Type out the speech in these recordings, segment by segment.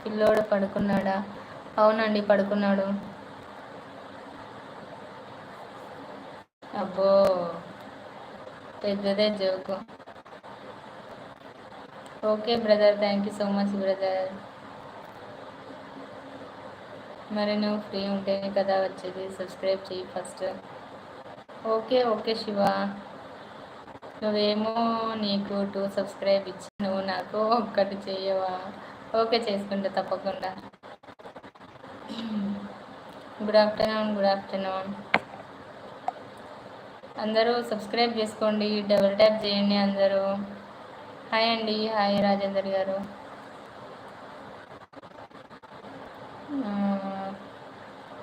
పిల్లోడు పడుకున్నాడా? అవునండి, పడుకున్నాడు. అబ్బో, పెద్దదే joke. Okay brother, thank you so much brother. మరి నువ్వు ఫ్రీ ఉంటేనే కదా వచ్చేది, సబ్స్క్రైబ్ చేయి ఫస్ట్. ఓకే ఓకే శివ, నువ్వేమో నీకు 2 సబ్స్క్రైబ్ ఇచ్చి నువ్వు నాకు ఒక్కటి చేయవా? ఓకే, చేసుకుంటా తప్పకుండా. Good afternoon, good afternoon. అందరూ సబ్స్క్రైబ్ చేసుకోండి, డబుల్ ట్యాప్ చేయండి అందరూ. హాయ్ అండి, హాయ్ రాజేందర్ గారు.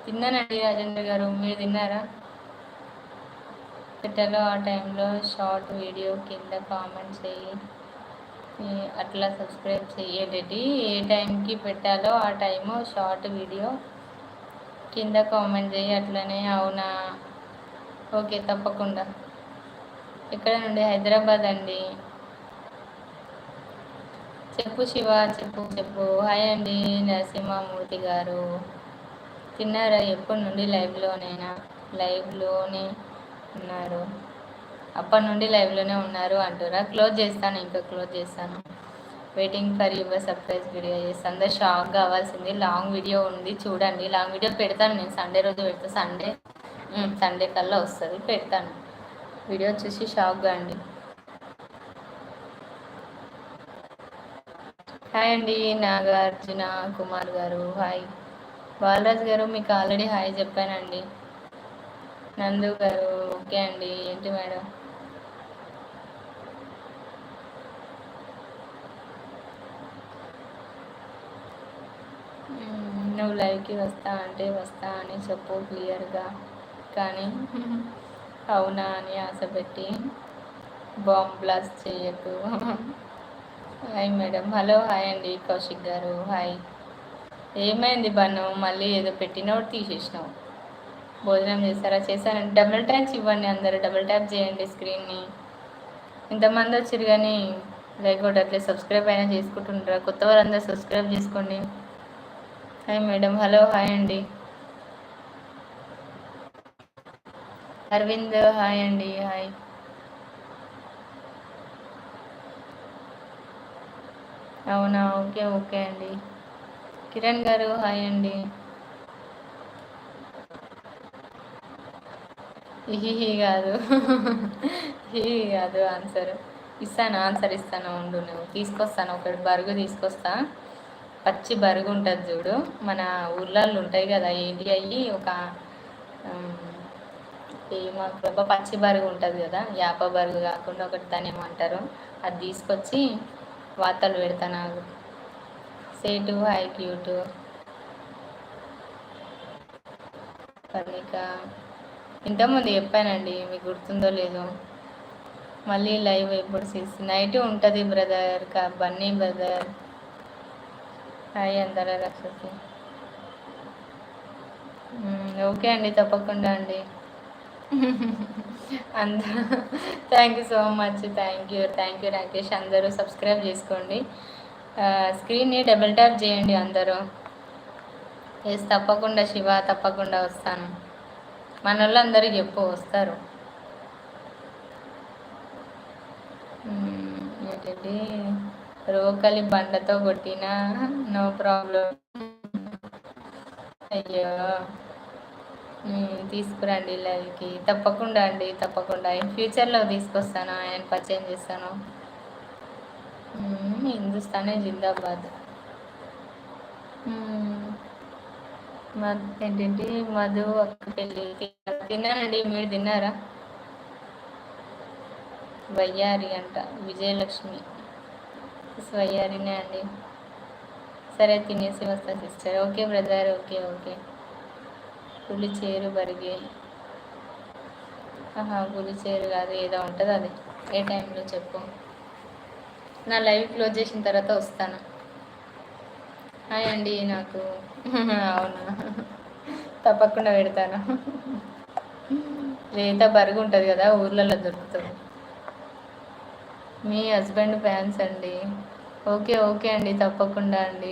తిన్నానండి రాజేంద్ర గారు, మీరు తిన్నారా? పెట్టాలో ఆ టైంలో షార్ట్ వీడియో కింద కామెంట్ చేయి, అట్లా సబ్స్క్రైబ్ చేయడేటి. ఏ టైంకి పెట్టాలో ఆ టైము షార్ట్ వీడియో కింద కామెంట్ చేయి అట్లనే. అవునా, ఓకే తప్పకుండా. ఎక్కడ నుండి? హైదరాబాద్ అండి. చెప్పు శివ, చెప్పు చెప్పు. హాయ్ అండి నరసింహమూర్తి గారు, తిన్నారా? ఎప్పటి నుండి లైవ్లోనేనా? లైవ్లోనే ఉన్నారు, అప్పటి నుండి లైవ్లోనే ఉన్నారు అంటారా? క్లోజ్ చేస్తాను, ఇంకా క్లోజ్ చేస్తాను. Waiting for your surprise video చేసి అందరు షాక్ కావాల్సింది. లాంగ్ వీడియో ఉంది చూడండి. లాంగ్ వీడియో పెడతాను నేను, సండే రోజు పెడతాను. సండే కల్లా వస్తుంది, పెడతాను. వీడియో చూసి షాక్ కాండి. హాయ్ అండి నాగార్జున కుమార్ గారు, హాయ్. బాలరాజ్ గారు మీకు ఆల్రెడీ హాయ్ చెప్పానండి. నందు గారు ఓకే అండి. ఏంటి మేడం? నువ్వు లైవ్కి వస్తా అంటే వస్తా అని చెప్పు క్లియర్గా, కానీ అవునా అని ఆశ పెట్టి బాంబ్ బ్లాస్ట్ చేయకు. Hi madam. హలో, హాయ్ అండి కౌశిక్ గారు, హాయ్. ఏమైంది బన్ను, మళ్ళీ ఏదో పెట్టినోడు తీసేసినావు? భోజనం చేస్తారా? చేశానండి. డబుల్ ట్యాప్స్ ఇవ్వండి అందరూ, డబుల్ ట్యాప్ చేయండి స్క్రీన్ని. ఇంతమంది వచ్చారు కానీ లైక్ కొట్టట్లే, సబ్స్క్రైబ్ అయినా చేసుకుంటుంటారా? కొత్త వారందరూ సబ్స్క్రైబ్ చేసుకోండి. Hi madam. హలో, హాయ్ అండి అరవింద్, హాయ్ అండి, హాయ్. అవునా, ఓకే ఓకే అండి. కిరణ్ గారు హాయ్ అండి. హీ కాదు, హీ కాదు, ఆన్సర్ ఇస్తాను, ఆన్సర్ ఇస్తాను ఉండు. నువ్వు తీసుకొస్తాను, ఒకటి బరుగు తీసుకొస్తా. పచ్చి బరుగు ఉంటుంది చూడు, మన ఊర్లలో ఉంటాయి కదా, ఏంటి అయ్యి ఒక ఏమో పచ్చి బరుగు ఉంటుంది కదా, యాప బరుగు కాకుండా ఒకటి దాన్ని ఏమంటారు, అది తీసుకొచ్చి వార్తలు పెడతాను నాకు. సేటు హాయ్ క్యూటు. పర్ణిక ఇంతకుముందు చెప్పానండి, మీకు గుర్తుందో లేదో. మళ్ళీ లైవ్ ఎప్పుడు 6 నైట్ ఉంటుంది బ్రదర్, బన్నీ బ్రదర్. హాయ్ అందరూ రాక్షసి. ఓకే అండి, తప్పకుండా అండి. అందరూ thank you so much, thank you Rakesh. అందరూ సబ్స్క్రైబ్ చేసుకోండి, స్క్రీన్ని డబుల్ ట్యాప్ చేయండి అందరూ. ఎస్ తప్పకుండా శివ, తప్పకుండా వస్తాను. మన వాళ్ళందరూ చెప్పు వస్తారు. ఏంటంటే రోకలి బండతో కొట్టినా నో ప్రాబ్లం. అయ్యో, తీసుకురండి లైవ్కి, తప్పకుండా అండి, తప్పకుండా. ఫ్యూచర్లో తీసుకొస్తాను, ఆయన పరిచయం చేస్తాను. హిందుస్థానే జిందాబాద్. ఏంటంటే మధు అక్క పెళ్ళి తిన్నానండి, మీరు తిన్నారా? వయ్యారి అంట, విజయలక్ష్మి వయ్యారినే అండి. సరే తినేసి వస్తా sister. Okay brother, okay okay. పులిచేరు బరిగే, పులిచేరు కాదు, ఏదో ఉంటుంది అది. ఏ టైంలో చెప్పు, నా లైవ్ క్లోజ్ చేసిన తర్వాత వస్తాను. హాయ్ అండి నాకు. అవునా, తప్పకుండా పెడతాను. లేత బరుగు ఉంటుంది కదా, ఊర్లలో దొరుకుతుంది. మీ హస్బెండ్ ఫ్యాన్స్ అండి. ఓకే ఓకే అండి, తప్పకుండా అండి.